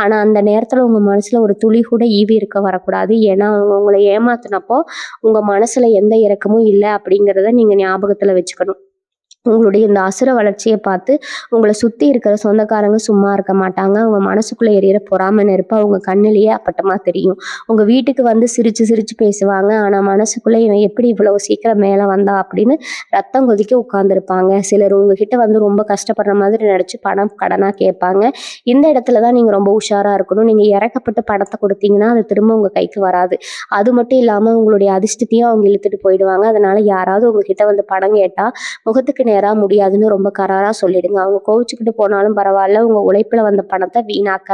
Speaker 1: ஆனா அந்த நேரத்துல உங்க மனசுல ஒரு துளி கூட ஈவி இருக்க வரக்கூடாது. ஏன்னா அவங்க உங்களை ஏமாத்தினப்போ உங்க மனசுல எந்த இரக்கமும் இல்லை அப்படிங்கிறத நீங்க ஞாபகத்துல வச்சுக்கணும். உங்களுடைய இந்த அசுர வளர்ச்சியை பார்த்து உங்களை சுத்தி இருக்கிற சொந்தக்காரங்க சும்மா இருக்க மாட்டாங்க. அவங்க மனசுக்குள்ள எரியிற பொறாமை நெருப்பு அவங்க கண்ணிலேயே அப்பட்டமா தெரியும். உங்க வீட்டுக்கு வந்து சிரிச்சு சிரிச்சு பேசுவாங்க. ஆனா மனசுக்குள்ள இவன் எப்படி இவ்வளவு சீக்கிரம் மேல வந்தா அப்படின்னு ரத்தம் கொதிக்க உட்கார்ந்துருப்பாங்க. சிலர் உங்ககிட்ட வந்து ரொம்ப கஷ்டப்படுற மாதிரி நினைச்சு பணம் கடனா கேட்பாங்க. இந்த இடத்துலதான் நீங்க ரொம்ப உஷாரா இருக்கணும். நீங்க இறக்கப்பட்டு பணத்தை கொடுத்தீங்கன்னா அது திரும்ப உங்க கைக்கு வராது. அது மட்டும் இல்லாம உங்களுடைய அதிர்ஷ்டத்தையும் அவங்க இழுத்துட்டு போயிடுவாங்க. அதனால யாராவது உங்ககிட்ட வந்து பணம் கேட்டா முகத்துக்கு நேரா முடியாதுன்னு ரொம்ப கராரா சொல்லிடுங்க. அவங்க கோவிச்சுக்கிட்டு போனாலும் பரவாயில்ல. உங்க உழைப்புல வந்த பணத்தை வீணாக்க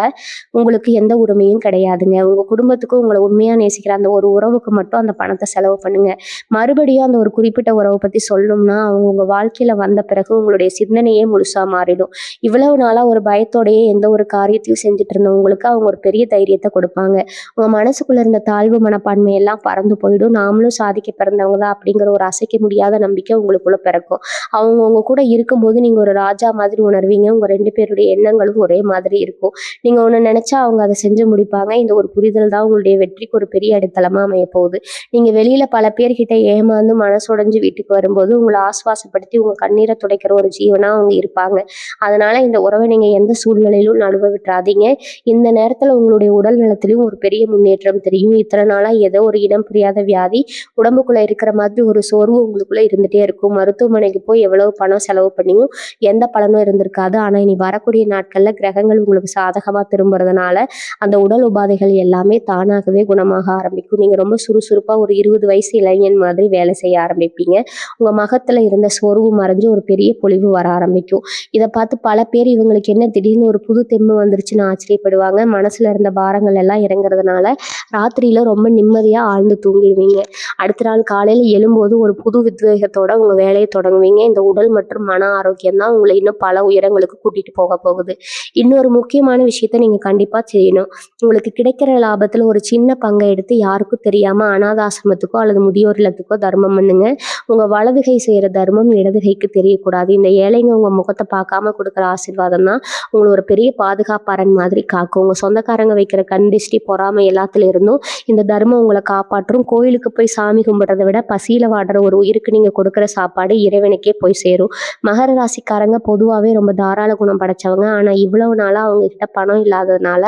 Speaker 1: உங்களுக்கு எந்த உரிமையும் கிடையாதுங்க. உங்க குடும்பத்துக்கும் உங்களை உண்மையா நேசிக்கிற அந்த ஒரு உறவுக்கு மட்டும் அந்த பணத்தை செலவு பண்ணுங்க. மறுபடியும் அந்த ஒரு குறிப்பிட்ட உறவை பத்தி சொல்லணும்னா அவங்க உங்க வாழ்க்கையில வந்த பிறகு உங்களுடைய சிந்தனையே முழுசா மாறிடும். இவ்வளவு நாளா ஒரு பயத்தோடயே எந்த ஒரு காரியத்தையும் செஞ்சுட்டு இருந்தவங்களுக்கு அவங்க ஒரு பெரிய தைரியத்தை கொடுப்பாங்க. உங்க மனசுக்குள்ள இருந்த தாழ்வு மனப்பான்மை எல்லாம் பறந்து போயிடும். நாமளும் சாதிக்க பிறந்தவங்க தான் அப்படிங்கிற ஒரு அசைக்க முடியாத நம்பிக்கை உங்களுக்குள்ள பிறக்கும். அவங்க உங்க கூட இருக்கும்போது நீங்க ஒரு ராஜா மாதிரி உணர்வீங்க. உங்க 2 பேருடைய எண்ணங்களும் ஒரே மாதிரி இருக்கும். நீங்க ஒண்ணு நினைச்சா அவங்க அதை செஞ்சு முடிப்பாங்க. இந்த ஒரு புரிதல் தான் உங்களுடைய வெற்றிக்கு ஒரு பெரிய அடித்தளமா அமைய போகுது. நீங்க வெளியில பல பேர்கிட்ட ஏமாந்து மனசுடைஞ்சு வீட்டுக்கு வரும்போது உங்களை ஆசுவாசப்படுத்தி உங்க கண்ணீரை துடைக்கிற ஒரு ஜீவனா அவங்க இருப்பாங்க. அதனால இந்த உறவை நீங்க எந்த சூழ்நிலையிலும் நழுவ விட்டுறாதீங்க. இந்த நேரத்துல உங்களுடைய உடல் நலத்திலையும் ஒரு பெரிய முன்னேற்றம் தெரியும். இத்தனை நாளா ஏதோ ஒரு இனம் புரியாத வியாதி உடம்புக்குள்ள இருக்கிற மாதிரி ஒரு சோர்வு உங்களுக்குள்ள இருந்துட்டே இருக்கும். மருத்துவமனைக்கு போய் எவ்வளவு பணம் செலவு பண்ணியும் எந்த பலனும் இருந்திருக்காது. ஆனா இனி வரக்கூடிய நாட்கள்ல கிரகங்கள் உங்களுக்கு சாதகமா திரும்புறதுனால அந்த உடல் உபாதைகள் எல்லாமே தானாகவே குணமாக ஆரம்பிக்கும். நீங்க ரொம்ப சுறுசுறுப்பா ஒரு 20 வயசு இளைஞன் மாதிரி வேலை செய்ய ஆரம்பிப்பீங்க. உங்க முகத்துல இருந்த சோர்வு மறைஞ்சு ஒரு பெரிய பொலிவு வர ஆரம்பிக்கும். இதை பார்த்து பல பேர் இவங்களுக்கு என்ன திடீர்னு ஒரு புது தெம்பு வந்துருச்சுன்னு ஆச்சரியப்படுவாங்க. மனசுல இருந்த பாரங்கள் எல்லாம் இறங்குறதுனால ராத்திரியில ரொம்ப நிம்மதியா ஆழ்ந்து தூங்கிடுவீங்க. அடுத்த நாள் காலையில எழும்போது ஒரு புது உத்வேகத்தோட உங்க வேலையை தொடங்குவீங்க. இந்த உடல் மற்றும் மன ஆரோக்கியம் தான் உங்களை இன்னும் பல உயரங்களுக்கு கூட்டிட்டு போக போகுது. இன்னொரு முக்கியமான விஷயத்த நீங்க கண்டிப்பா செய்யணும். உங்களுக்கு கிடைக்கிற லாபத்துல ஒரு சின்ன பங்கை எடுத்து யாருக்கும் தெரியாம அனாத ஆசிரமத்துக்கோ அல்லது முதியோர் இல்லத்துக்கோ தர்மம் பண்ணுங்க. உங்க வலது கை செய்யற தர்மம் இடது கைக்கு தெரியக்கூடாது. இந்த ஏழைங்க உங்க முகத்தை பார்க்காம கொடுக்குற ஆசீர்வாதம் தான் உங்களை ஒரு பெரிய பாதுகாப்பாரன் மாதிரி காக்கும். உங்க சொந்தக்காரங்க வைக்கிற கண் திஷ்டி பொறாமை எல்லாத்துல இருந்தும் இந்த தர்மம் உங்களை காப்பாற்றும். கோயிலுக்கு போய் சாமி கும்பிடுறதை விட பசியில வாடுற ஒரு உயிருக்கு நீங்க கொடுக்குற சாப்பாடு இறைவனுக்கே போய் சேரும். மகர ராசிக்காரங்க பொதுவாகவே ரொம்ப தாராள குணம் படைச்சவங்க. ஆனா இவ்வளவு நாளா அவங்க கிட்ட பணம் இல்லாததுனால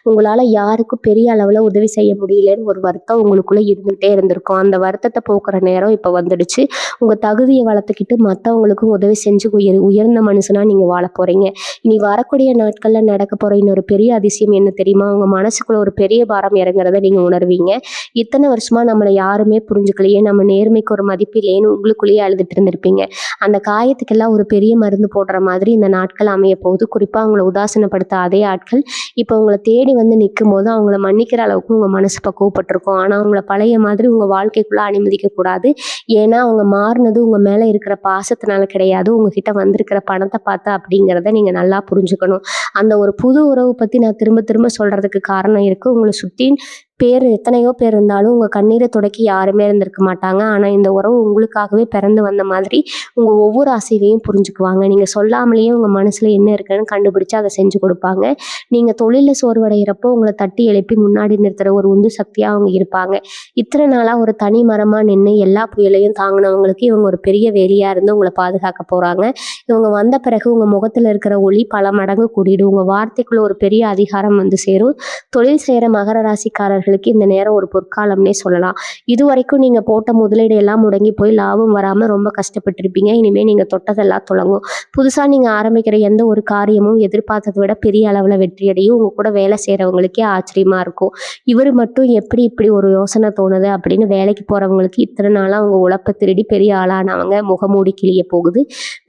Speaker 1: உங்களால யாருக்கும் பெரிய அளவுல உதவி செய்ய முடியலன்னு ஒரு வருத்தம் உங்களுக்குள்ள இருந்துகிட்டே இருந்திருக்கும். அந்த வருத்தத்தை போக்குற நேரம் இப்ப வந்துடுச்சு. உங்க தகுதியை வளர்த்துக்கிட்டு மற்றவங்களுக்கும் உதவி செஞ்சு உயர்ந்த மனுஷனா நீங்க வாழ போறீங்க. இனி வரக்கூடிய நாட்கள்ல நடக்க போற இன்னொரு பெரிய அதிசயம் என்ன தெரியுமா? உங்க மனசுக்குள்ள ஒரு பெரிய பாரம் இறங்குறத நீங்க உணர்வீங்க. இத்தனை வருஷமா நம்மளை யாருமே புரிஞ்சுக்கலையே, நம்ம நேர்மைக்கு ஒரு மதிப்பு இல்லையேன்னு உங்களுக்குள்ளேயே அழுதுட்டு இருந்திருப்பீங்க. அந்த காயத்துக்கெல்லாம் ஒரு பெரிய மருந்து போடுற மாதிரி இந்த நாட்கள் அமைய போகுது. குறிப்பா அவங்களை உதாசீனப்படுத்த அதே ஆட்கள் இப்போ உங்களை தேடி வந்து நிற்கும் போது அவங்கள மன்னிக்கிற அளவுக்கு உங்க மனசு பக்குவப்பட்டிருக்கும். ஆனா அவங்கள பழைய மாதிரி உங்க வாழ்க்கைக்குள்ள அனுமதிக்க கூடாது. ஏன்னா அவங்க மாறினது உங்க மேல இருக்கிற பாசத்தினால கிடையாது, உங்ககிட்ட வந்திருக்கிற பணத்தை பார்த்து அப்படிங்கிறத நீங்க நல்லா புரிஞ்சுக்கணும். அந்த ஒரு புது உறவு பத்தி நான் திரும்ப திரும்ப சொல்றதுக்கு காரணம் இருக்கு. உங்களை சுத்தி பேர் எத்தனையோ பேர் இருந்தாலும் உங்கள் கண்ணீரை துடைக்க யாருமே இருந்திருக்க மாட்டாங்க. ஆனால் இந்த உறவு உங்களுக்காகவே பிறந்து வந்த மாதிரி உங்கள் ஒவ்வொரு அசைவையும் புரிஞ்சுக்குவாங்க. நீங்கள் சொல்லாமலேயே உங்கள் மனசில் என்ன இருக்குன்னு கண்டுபிடிச்சு அதை செஞ்சு கொடுப்பாங்க. நீங்கள் தொழிலில் சோர்வடைகிறப்போ உங்களை தட்டி எழுப்பி முன்னாடி நிறுத்துகிற ஒரு உந்து சக்தியாக அவங்க இருப்பாங்க. இத்தனை நாளாக ஒரு தனி மரமாக நின்று எல்லா புயலையும் தாங்கினவங்களுக்கு இவங்க ஒரு பெரிய வேலியாக இருந்து உங்களை பாதுகாக்க போகிறாங்க. இவங்க வந்த பிறகு உங்கள் முகத்தில் இருக்கிற ஒளி பல மடங்கு கூடிடும். உங்கள் வார்த்தைக்குள்ள ஒரு பெரிய அதிகாரம் வந்து சேரும். தொழில் செய்கிற மகர ராசிக்காரர்களுக்கு இந்த நேரம் ஒரு பொற்காலம்னே சொல்லலாம். இது வரைக்கும் நீங்கள் போட்ட முதலீடு எல்லாம் முடங்கி போய் லாபம் வராமல் ரொம்ப கஷ்டப்பட்டிருப்பீங்க. இனிமேல் நீங்கள் தொட்டதெல்லாம் தொடங்கும். புதுசாக நீங்கள் ஆரம்பிக்கிற எந்த ஒரு காரியமும் எதிர்பார்த்ததை விட பெரிய அளவில் வெற்றியடையும். உங்கள் கூட வேலை செய்கிறவங்களுக்கே ஆச்சரியமாக இருக்கும். இவர் மட்டும் எப்படி இப்படி ஒரு யோசனை தோணுது அப்படின்னு வேலைக்கு போகிறவங்களுக்கு இத்தனை நாளாக அவங்க உழைப்பை திருடி பெரிய ஆளானவங்க முகமூடி கிளிய போகுது.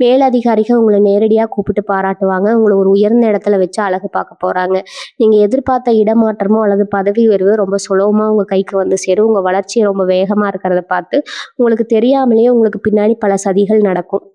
Speaker 1: மேலதிகாரிகள் உங்களை நேரடியாக கூப்பிட்டு பாராட்டுவாங்க. உங்களை ஒரு உயர்ந்த இடத்துல வச்சு அழகு பார்க்க போகிறாங்க. நீங்கள் எதிர்பார்த்த இடமாற்றமோ அல்லது பதவி உயர்வு ரொம்ப சுலபமாக உங்கள் கைக்கு வந்து சேரும். உங்கள் வளர்ச்சி ரொம்ப வேகமாக இருக்கிறத பார்த்து உங்களுக்கு தெரியாமலேயே உங்களுக்கு பின்னாடி பல சதிகள் நடக்கும்.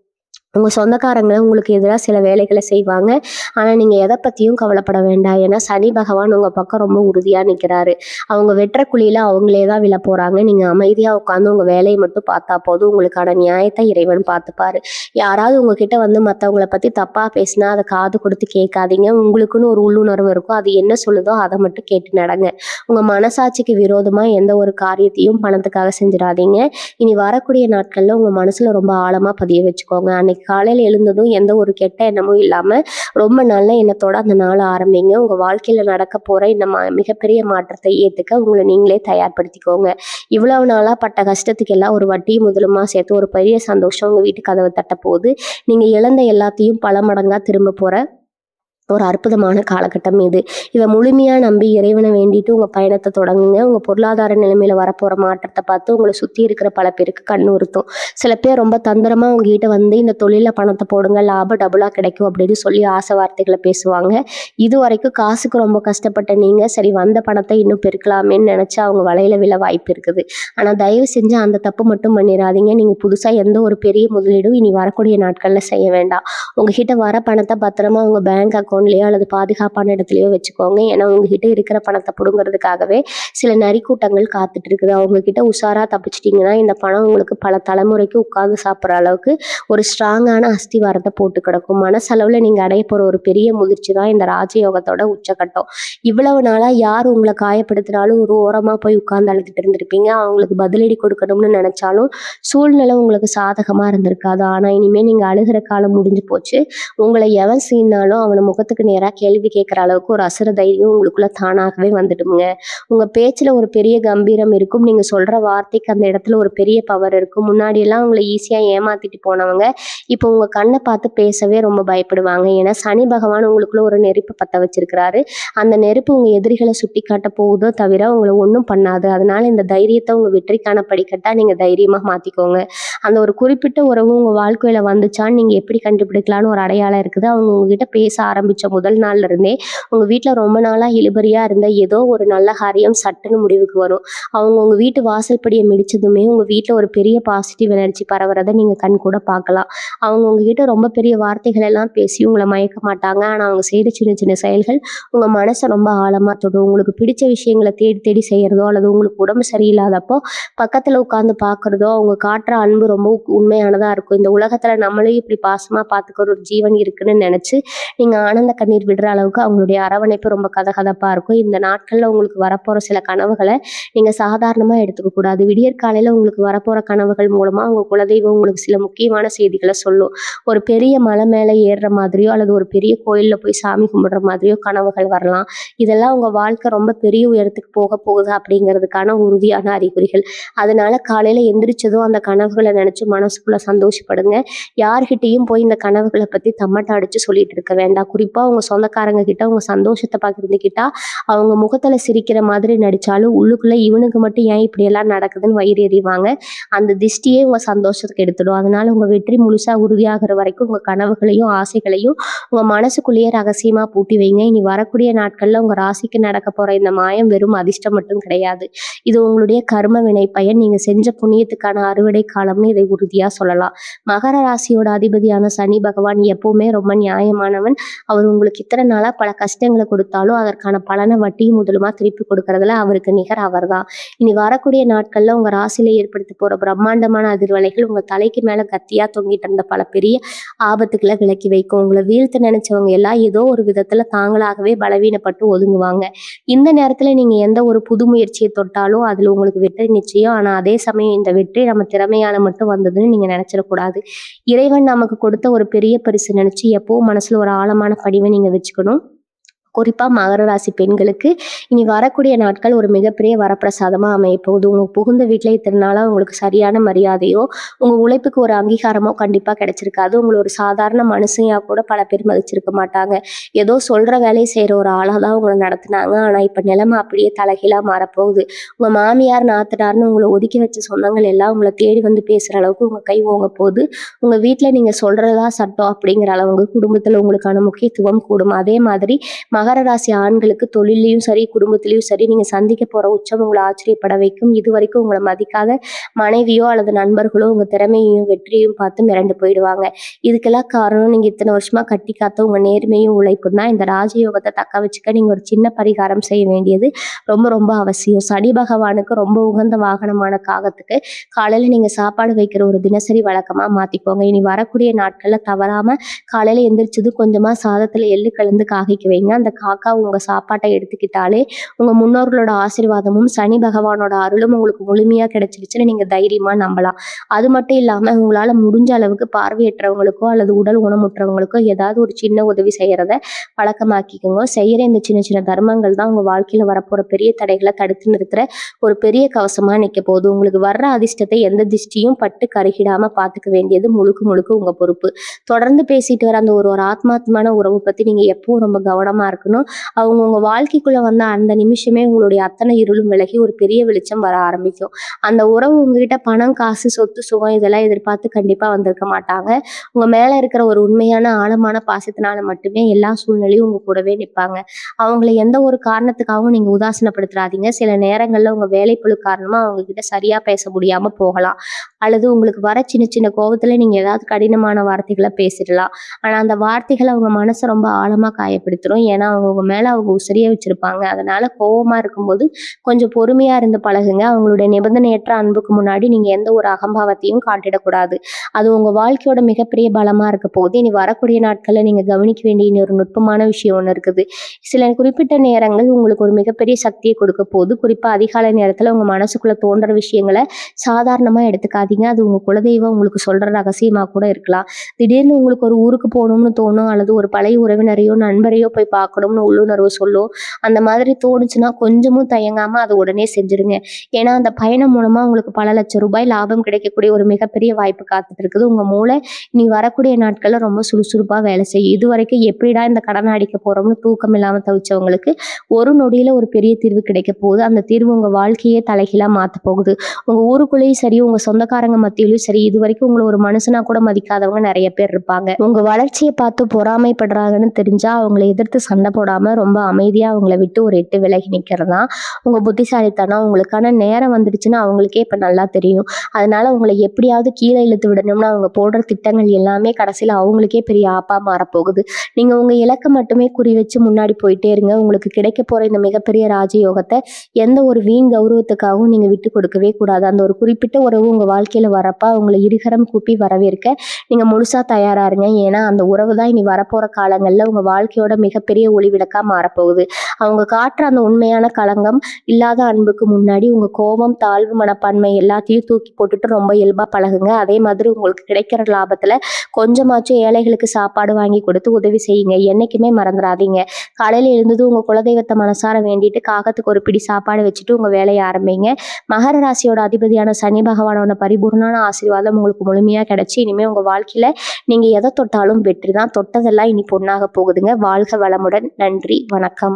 Speaker 1: உங்கள் சொந்தக்காரங்க உங்களுக்கு எதிராக சில வேலைகளை செய்வாங்க. ஆனால் நீங்கள் எதை பற்றியும் கவலைப்பட வேண்டாம். ஏன்னா சனி பகவான் உங்கள் பக்கம் ரொம்ப உறுதியாக நிற்கிறாரு. அவங்க வெட்டுற குழியில் அவங்களே தான் விழ போகிறாங்க. நீங்கள் அமைதியாக உட்காந்து உங்கள் வேலையை மட்டும் பார்த்தா போதும். உங்களுக்கான நியாயத்தை இறைவன் பார்த்துப்பாரு. யாராவது உங்ககிட்ட வந்து மற்றவங்கள பற்றி தப்பாக பேசினா அதை காது கொடுத்து கேட்காதீங்க. உங்களுக்குன்னு ஒரு உள்ளுணர்வு இருக்கும். அது என்ன சொல்லுதோ அதை மட்டும் கேட்டு நடங்க. உங்கள் மனசாட்சிக்கு விரோதமாக எந்த ஒரு காரியத்தையும் பணத்துக்காக செஞ்சிடாதீங்க. இனி வரக்கூடிய நாட்களில் உங்கள் மனசில் ரொம்ப ஆழமாக பதிய வச்சுக்கோங்க. அன்னைக்கு காலையில் எழுந்ததும் எந்த ஒரு கெட்ட எண்ணமும் இல்லாமல் ரொம்ப நல்ல எண்ணத்தோட அந்த நாளை ஆரம்பிங்க. உங்கள் வாழ்க்கையில் நடக்க போகிற இந்த மிகப்பெரிய மாற்றத்தை ஏற்றுக்க உங்களை நீங்களே தயார்படுத்திக்கோங்க. இவ்வளவு நாளாக பட்ட கஷ்டத்துக்கு எல்லாம் ஒரு வட்டியும் முதலுமா சேர்த்து ஒரு பெரிய சந்தோஷம் உங்கள் வீட்டு கதவை தட்ட போகுது. நீங்கள் இழந்த எல்லாத்தையும் பல மடங்காக திரும்ப போகிற ஒரு அற்புதமான காலகட்டம் இது. இதை முழுமையாக நம்பி இறைவனை வேண்டிட்டு உங்கள் பயணத்தை தொடங்குங்க. உங்கள் பொருளாதார நிலைமையில் வரப்போகிற மாற்றத்தை பார்த்து உங்களை சுற்றி இருக்கிற பல பேருக்கு கண் உறுத்தும். சில பேர் ரொம்ப தந்திரமாக உங்ககிட்ட வந்து இந்த தொழிலில் பணத்தை போடுங்க, லாபம் டபுளாக கிடைக்கும் அப்படின்னு சொல்லி ஆசை வார்த்தைகளை பேசுவாங்க. இது வரைக்கும் காசுக்கு ரொம்ப கஷ்டப்பட்ட நீங்கள் சரி வந்த பணத்தை இன்னும் பெருக்கலாமேன்னு நினச்சி அவங்க வலையில் விழ வாய்ப்பு இருக்குது. ஆனால் தயவு செஞ்சு அந்த தப்பு மட்டும் பண்ணிடாதீங்க. நீங்கள் புதுசாக எந்த ஒரு பெரிய முதலீடும் இனி வரக்கூடிய நாட்களில் செய்ய வேண்டாம். உங்ககிட்ட வர பணத்தை பத்திரமா உங்கள் பேங்க் அக்கௌண்ட்லேயோ அல்லது பாதுகாப்பான இடத்துலையோ வச்சுக்கோங்க. ஏன்னா உங்ககிட்ட இருக்கிற பணத்தை பிடுங்கிறதுக்காகவே சில நரிக்கூட்டங்கள் காத்துட்டு இருக்குது. அவங்கக்கிட்ட உஷாராக தப்பிச்சிட்டிங்கன்னா இந்த பணம் உங்களுக்கு பல தலைமுறைக்கு உட்கார்ந்து சாப்பிட்ற அளவுக்கு ஒரு ஸ்ட்ராங்கான அஸ்திவாரத்தை போட்டு கிடக்கும். மனசளவில் நீங்கள் அடைய போகிற ஒரு பெரிய முதிர்ச்சி தான் இந்த ராஜயோகத்தோட உச்சக்கட்டம். இவ்வளவு நாளாக யார் உங்களை காயப்படுத்தினாலும் ஒரு ஓரமாக போய் உட்கார்ந்து அழுதுட்டு இருந்திருப்பீங்க. அவங்களுக்கு பதிலடி கொடுக்கணும்னு நினச்சாலும் சூழ்நிலை உங்களுக்கு சாதகமாக இருந்திருக்காது. ஆனால் இனிமேல் நீங்கள் அழுகிற காலம் முடிஞ்சு போச்சு. உங்களை எவன் சீனாலும் அவனை முகத்துக்கு நேராக கேள்வி கேட்குற அளவுக்கு ஒரு அசுர தைரியம் உங்களுக்குள்ள தானாகவே வந்துடுங்க. உங்கள் பேச்சில் ஒரு பெரிய கம்பீரம் இருக்கும். நீங்கள் சொல்கிற வார்த்தைக்கு அந்த இடத்துல ஒரு பெரிய பவர் இருக்கும். முன்னாடியெல்லாம் உங்களை ஈஸியாக ஏமாத்திட்டு போனவங்க இப்போ உங்கள் கண்ணை பார்த்து பேசவே ரொம்ப பயப்படுவாங்க. ஏன்னா சனி பகவான் உங்களுக்குள்ள ஒரு நெருப்பு பற்ற வச்சிருக்கிறாரு. அந்த நெருப்பு உங்கள் எதிரிகளை சுட்டி காட்ட போகுதோ தவிர உங்களை ஒன்றும் பண்ணாது. அதனால இந்த தைரியத்தை உங்கள் வெற்றிக்கான படிக்கட்டாக நீங்கள் தைரியமாக மாற்றிக்கோங்க. அந்த ஒரு குறிப்பிட்ட உறவு உங்கள் வாழ்க்கையில் வந்துச்சான்னு நீங்கள் எப்படி கண்டுபிடிக்கலான்னு ஒரு அடையாளம் இருக்குது. அவங்க உங்ககிட்ட பேச ஆரம்பித்த முதல் நாள்ல இருந்தே உங்கள் வீட்டில் ரொம்ப நாளாக இழுபறியாக இருந்த ஏதோ ஒரு நல்ல காரியம் சட்டுன்னு முடிவுக்கு வரும். அவங்க உங்கள் வீட்டு வாசல்படியை மிடிச்சதுமே உங்கள் வீட்டில் ஒரு பெரிய பாசிட்டிவ் எனர்ஜி பரவுறதை நீங்கள் கண் கூட பார்க்கலாம். அவங்க உங்ககிட்ட ரொம்ப பெரிய வார்த்தைகள் எல்லாம் பேசி உங்களை மயக்க மாட்டாங்க. ஆனால் அவங்க செய்த சின்ன சின்ன செயல்கள் உங்கள் மனசை ரொம்ப ஆழமாக தொடும். உங்களுக்கு பிடிச்ச விஷயங்களை தேடி தேடி செய்கிறதோ அல்லது உங்களுக்கு உடம்பு சரியில்லாதப்போ பக்கத்தில் உட்காந்து பார்க்குறதோ அவங்க காட்டுற அன்பு ரொம்ப உண்மையானதாக இருக்கும். இந்த உலகத்தில் நம்மளையும் இப்படி பாசமாக பார்த்துக்கிற ஒரு ஜீவன் இருக்குன்னு நினச்சி நீங்கள் ஆனந்த கண்ணீர் விடுற அளவுக்கு அவங்களுடைய அரவணைப்பு ரொம்ப கதகதப்பாக இருக்கும். இந்த நாட்களில் உங்களுக்கு வரப்போகிற சில கனவுகளை நீங்கள் சாதாரணமாக எடுத்துக்கக்கூடாது. விடியற்காலையில் உங்களுக்கு வரப்போகிற கனவுகள் மூலமாக உங்கள் குலதெய்வம் உங்களுக்கு சில முக்கியமான செய்திகளை சொல்லும். ஒரு பெரிய மலை மேலே ஏறுற மாதிரியோ அல்லது ஒரு பெரிய கோயிலில் போய் சாமி கும்பிடுற மாதிரியோ கனவுகள் வரலாம். இதெல்லாம் உங்கள் வாழ்க்கை ரொம்ப பெரிய உயரத்துக்கு போக போகுது அப்படிங்கிறதுக்கான உறுதியான அறிகுறிகள். அதனால காலையில் எந்திரிச்சதும் அந்த கனவுகளை நினச்சி மனசுக்குள்ளே சந்தோஷப்படுங்க. யார்கிட்டையும் போய் இந்த கனவுகளை பற்றி தம்மட்டை அடித்து சொல்லிட்டு இருக்க வேண்டாம். குறிப்பாக உங்கள் சொந்தக்காரங்க கிட்ட உங்கள் சந்தோஷத்தை பகிர்ந்துக்கிட்டா அவங்க முகத்தில் சிரிக்கிற மாதிரி நடித்தாலும் உள்ளுக்குள்ளே இவனுக்கு மட்டும் ஏன் இப்படியெல்லாம் நடக்குதுன்னு வயிறு எறிவாங்க. அந்த திஷ்டியே உங்கள் சந்தோஷத்துக்கு எடுத்துடும். அதனால உங்கள் வெற்றி முழுசாக உறுதியாகிற வரைக்கும் உங்கள் கனவுகளையும் ஆசைகளையும் உங்கள் மனசுக்குள்ளேயே ரகசியமாக பூட்டி வைங்க. இனி வரக்கூடிய நாட்களில் உங்கள் ராசிக்கு நடக்க போகிற இந்த மாயம் வெறும் அதிர்ஷ்டம் மட்டும் கிடையாது. இது உங்களுடைய கர்ம வினை பயன். நீங்கள் செஞ்ச புண்ணியத்துக்கான அறுவடை காலம்னு இதை உறுதியாக சொல்லலாம். மகர ராசியோட அதிபதியான சனி பகவான் எப்பவுமே ரொம்ப நியாயமானவன். அவர் அவர் உங்களுக்கு இத்தனை நாளா பல கஷ்டங்கள கொடுத்தாலும், அதற்கான பலன வட்டியும் முதலுமா திருப்பி கொடுக்கறதுல அவருக்கு நிகர் அவர்தான். இனி வரக்கூடிய நாட்கள்ல உங்க ராசியில ஏற்படுத்த போற பிரம்மாண்டமான அதிர்வலைகள் உங்க தலைக்கு மேல கத்தியா தொங்கிட்டு இருந்த பல பெரிய ஆபத்துக்களை விலக்கி வைக்கும். உங்கள வீழ்த்த நினைச்சவங்க எல்லாம் ஏதோ ஒரு விதத்துல தாங்களாகவே பலவீனப்பட்டு ஒதுங்குவாங்க. இந்த நேரத்துல நீங்க எந்த ஒரு புது முயற்சியை தொட்டாலும் அதுல உங்களுக்கு வெற்றி நிச்சயம். ஆனா அதே சமயம் இந்த வெற்றி நம்ம திறமையால மட்டும் வந்ததுன்னு நீங்க நினைச்சிடக்கூடாது. இறைவன் நமக்கு கொடுத்த ஒரு பெரிய பரிசு நினைச்சு எப்பவும் மனசுல ஒரு ஆழமான பணிவை நீங்க வச்சுக்கணும். குறிப்பா மகர ராசி பெண்களுக்கு இனி வரக்கூடிய நாட்கள் ஒரு மிகப்பெரிய வரப்பிரசாதமா அமைய போகுது. உங்க புகுந்த வீட்டில இத்தனை நாளா உங்களுக்கு சரியான மரியாதையோ, உங்க உழைப்புக்கு ஒரு அங்கீகாரமோ கண்டிப்பா கிடைச்சிருக்காது. உங்களை ஒரு சாதாரண மனுஷையா கூட பல பேர் மதிச்சிருக்க மாட்டாங்க. ஏதோ சொல்ற வேலையை செய்யற ஒரு ஆளா தான் உங்களை நடத்துனாங்க. ஆனா இப்ப நிலைமை அப்படியே தலைகீழா மாறப்போகுது. உங்க மாமியார், நாத்தனார்னு உங்களை ஒதுக்கி வச்ச சொந்தங்கள் எல்லாம் உங்களை தேடி வந்து பேசுற அளவுக்கு உங்க கை ஓங்க போகுது. உங்க வீட்டுல நீங்க சொல்றதா சட்டம் அப்படிங்கிற அளவுக்கு குடும்பத்துல உங்களுக்கான முக்கியத்துவம் கூடும். அதே மாதிரி மகர ராசி ஆண்களுக்கு தொழிலையும் சரி, குடும்பத்திலையும் சரி, நீங்க சந்திக்க போற உச்சம் உங்களை ஆச்சரியப்பட வைக்கும். இது வரைக்கும் உங்களை மதிக்காத மனைவியோ அல்லது நண்பர்களோ உங்க திறமையையும் வெற்றியையும் பார்த்து மிரண்டு போயிடுவாங்க. இதுக்கெல்லாம் காரணம் நீங்க இத்தனை வருஷமா கட்டி காத்த உங்க நேர்மையும் உழைப்பும் தான். இந்த ராஜயோகத்தை தக்க வச்சுக்க நீங்க ஒரு சின்ன பரிகாரம் செய்ய வேண்டியது ரொம்ப ரொம்ப அவசியம். சனி பகவானுக்கு ரொம்ப உகந்த வாகனமான காகத்துக்கு காலையில நீங்க சாப்பாடு வைக்கிற ஒரு தினசரி வழக்கமா மாத்திக்கோங்க. இனி வரக்கூடிய நாட்கள்ல தவறாம காலையில எந்திரிச்சது கொஞ்சமா சாதத்துல எள்ளு கலந்து காகைக்கு வைங்க. அந்த காக்கா உங்க சாப்பாட்டை எடுத்துக்கிட்டாலே உங்க முன்னோர்களோட ஆசீர்வாதமும் சனி பகவானோட அருளும் உங்களுக்கு முழுமையா கிடைச்சிருச்சுன்னு நீங்க தைரியமா நம்பலாம். அது மட்டும் இல்லாம உங்களால முடிஞ்ச அளவுக்கு பார்வையற்றவங்களுக்கோ அல்லது உடல் ஊனமுற்றவங்களுக்கோ ஏதாவது ஒரு சின்ன உதவி செய்யறத பழக்கமாக்கிக்கோங்க. செய்யற இந்த சின்ன சின்ன தர்மங்கள் தான் உங்க வாழ்க்கையில வரப்போற பெரிய தடைகளை தடுத்து நிறுத்துற ஒரு பெரிய கவசமா நிக்க போகுது. உங்களுக்கு வர்ற அதிர்ஷ்டத்தை எந்த திஷ்டியும் பட்டு கருகிடாம பாத்துக்க வேண்டியது முழுக்க முழுக்க உங்க பொறுப்பு. தொடர்ந்து பேசிட்டு வர அந்த ஒரு ஆத்மாத்மான உறவு பத்தி நீங்க எப்பவும் ரொம்ப கவனமா இருக்கணும். அவங்க உங்க வாழ்க்கைக்குள்ள வந்த அந்த நிமிஷமே உங்களுடைய அத்தனை இருளும் விலகி ஒரு பெரிய வெளிச்சம் வர ஆரம்பிக்கும். அந்த உறவு உங்ககிட்ட பணம், காசு, சொத்து, சுகம் இதெல்லாம் எதிர்பார்த்து கண்டிப்பா வந்திருக்க மாட்டாங்க. உங்க மேல இருக்கிற ஒரு உண்மையான ஆழமான பாசத்தினால மட்டுமே எல்லா சூழ்நிலையும் உங்க கூடவே நிற்பாங்க. அவங்கள எந்த ஒரு காரணத்துக்காகவும் நீங்க உதாசீனப்படுத்துறாதீங்க. சில நேரங்கள்ல உங்க வேலைப்பளு காரணமா அவங்க கிட்ட சரியா பேச முடியாம போகலாம். அல்லது உங்களுக்கு வர சின்ன சின்ன கோபத்துல நீங்க ஏதாவது கடினமான வார்த்தைகளை பேசிடலாம். ஆனா அந்த வார்த்தைகள் அவங்க மனசை ரொம்ப ஆழமா காயப்படுத்திடும். ஏன்னா அவங்க உங்க மேல அவங்க உசிரியா வச்சிருப்பாங்க. அதனால கோவமா இருக்கும்போது கொஞ்சம் பொறுமையா இருந்து பழகுங்க. அவங்களுடைய நிபந்தனையற்ற அன்புக்கு முன்னாடி நீங்க எந்த ஒரு அகம்பாவத்தையும் காட்டிடக்கூடாது. அது உங்க வாழ்க்கையோட மிகப்பெரிய பலமா இருக்க போகுது. இனி வரக்கூடிய நாட்கள்ல நீங்க கவனிக்க வேண்டிய ஒரு நுட்பமான விஷயம் ஒண்ணு இருக்குது. சில குறிப்பிட்ட நேரங்கள் உங்களுக்கு ஒரு மிகப்பெரிய சக்தியை கொடுக்க போகுது. குறிப்பா அதிகாலை நேரத்துல உங்க மனசுக்குள்ள தோன்ற விஷயங்களை சாதாரணமா எடுத்துக்காதீங்க. அது உங்க குலதெய்வம் உங்களுக்கு சொல்ற ரகசியமா கூட இருக்கலாம். திடீர்னு உங்களுக்கு ஒரு ஊருக்கு போகணும்னு தோணும், அல்லது ஒரு பழைய உறவினரையோ நண்பரையோ போய் பார்க்கணும்னு உள்ளுணர்வு சொல்லும். அந்த மாதிரி தோணுச்சுன்னா கொஞ்சமும் தயங்காம அதை உடனே செஞ்சிருங்க. ஏன்னா அந்த பயணம் மூலமா உங்களுக்கு பல லட்சம் ரூபாய் லாபம் கிடைக்கக்கூடிய ஒரு மிகப்பெரிய வாய்ப்பு காத்துட்டு இருக்குது. உங்க மூளை இனி வரக்கூடிய நாட்கள்ல ரொம்ப சுறுசுறுப்பா வேலை செய்யும். இது வரைக்கும் எப்படிடா இந்த கடனை அடிக்க போறோம்னு தூக்கம் இல்லாம தவிச்சவங்களுக்கு ஒரு நொடியில ஒரு பெரிய தீர்வு கிடைக்க போகுது. அந்த தீர்வு உங்க வாழ்க்கையே தலைகீழா மாத்த போகுது. உங்க ஊருக்குள்ளேயும் சரி, உங்க சொந்தக்காரங்க மத்தியிலும் சரி, இது வரைக்கும் உங்களை ஒரு மனுஷனா கூட மதிக்காதவங்க நிறைய பேர் இருப்பாங்க. உங்க வளர்ச்சியை பார்த்து பொறாமைப்படுறாங்கன்னு தெரிஞ்சா அவங்களை எதிர்த்து சண்டை போடாம ரொம்ப அமைதியா அவங்கள விட்டு ஒரு எட்டு விலகி நிக்கிறது தான் உங்க புத்திசாலித்தனம். உங்களுக்கான நேரம் வந்துடுச்சுன்னா அவங்களுக்கே இப்ப நல்லா தெரியும். அதனால உங்களை எப்படியாவது கீழே இழுத்து விடணும்னு அவங்க போடுற திட்டங்கள் எல்லாமே கடைசியில அவங்களுக்கே பெரிய ஆப்பா மாறப்போகுது. நீங்க உங்க இலக்கை மட்டுமே குறி வச்சு முன்னாடி போயிட்டே இருங்க. உங்களுக்கு கிடைக்க போற இந்த மிகப்பெரிய ராஜயோகத்தை எந்த ஒரு வீண் கௌரவத்துக்காகவும் நீங்க விட்டு கொடுக்கவே கூடாது. அந்த ஒரு குறிப்பிட்ட உறவு உங்க வாழ்க்கையில வரப்ப அவங்களை இருகரம் கூப்பி வரவேற்க நீங்க முழுசா தயாரா இருங்க. ஏன்னா அந்த உறவு தான் இனி வரப்போற காலங்கள்ல உங்க வாழ்க்கையோட மிகப்பெரிய ஒளிவிளக்கா மாறப்போகுது. அவங்க காட்டுற அந்த உண்மையான களங்கம் இல்லாத அன்புக்கு முன்னாடி உங்க கோபம், தாழ்வு மனப்பான்மை எல்லாத்தையும் தூக்கி போட்டுட்டு ரொம்ப இயல்பா பழகுங்க. அதே மாதிரி உங்களுக்கு கிடைக்கிற லாபத்துல கொஞ்சமாச்சும் ஏழைகளுக்கு சாப்பாடு வாங்கி கொடுத்து உதவி செய்யுங்க. என்னைக்குமே மறந்துடாதீங்க. காலையில எழுந்தது உங்க குலதெய்வத்தை மனசார வேண்டிட்டு காகத்துக்கு ஒரு பிடி சாப்பாடு வச்சுட்டு உங்க வேலையை ஆரம்பிங்க. மகர ராசியோட அதிபதியான சனி பகவானோட பரிபூர்ணான ஆசீர்வாதம் உங்களுக்கு முழுமையா கிடைச்சி இனிமே உங்க வாழ்க்கையில நீங்க எதை தொட்டாலும் வெற்றி தான். தொட்டதெல்லாம் இனி பொண்ணாக போகுதுங்க. வாழ்க வளமுடன். நன்றி, வணக்கம்.